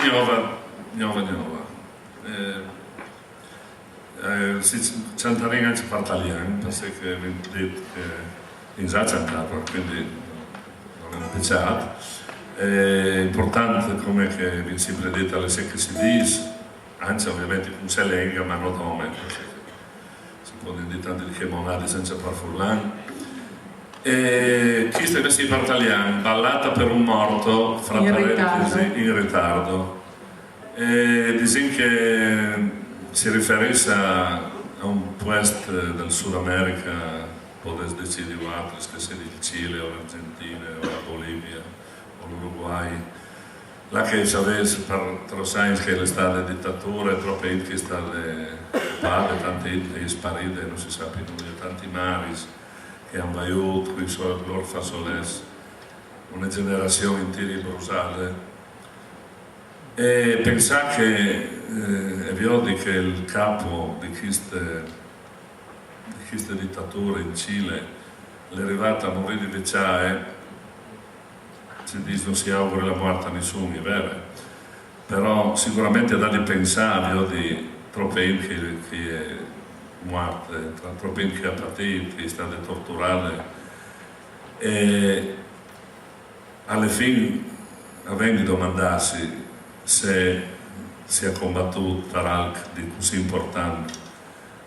gnova. Si cantarem anche per italiano, perché vi detto che in già cantava, quindi non è piaciuto. È importante come che vi si predetta alle secche si dice, anche ovviamente con c'è lenga, ma non come, perché si può dire tanti di che monadi senza parfurlan. E chi sta vestito per italiano, ballata per un morto, fra parentesi, in ritardo. E dicono che si riferisce a un paese del Sud America, potete decidere altri, che sia il Cile o l'Argentina o la Bolivia o l'Uruguay. Là che c'aveva per 3 anni che è stata la dittatura, troppe gente che sta padre, tante gente che è sparita, non si sa più nulla, tanti mari che hanno aiutato, qui sono loro fasolesi, una generazione intera brusata. E pensare che è vero che il capo di queste dittature in Cile è arrivato a morire di vecchiaia, si dice non si augura la morte a nessuno, è vero, però sicuramente da di pensare di troppe gente che è morta, troppe gente che ha patito, che è stata torturata e alla fine avendo domandarsi se si è combattuto per algo di così importante,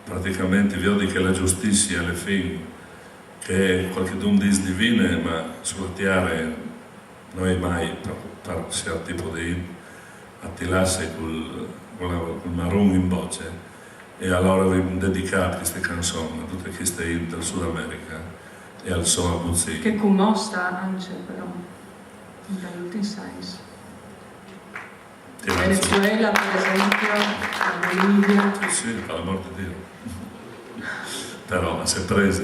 praticamente vedi che la giustizia alla fine, che qualcuno dice divina, ma sulla terra non è mai per certo tipo di attilarsi col marron in voce. E allora vi dedicate queste canzoni a tutte queste gente del Sud America e al suo Abruzzi. Che commossa anche però, in tutti i sensi. Venezuela per esempio, la Bolivia. Sì, per l'amor di Dio. Però si è presa.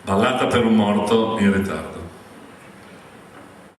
Ballata per un morto in ritardo.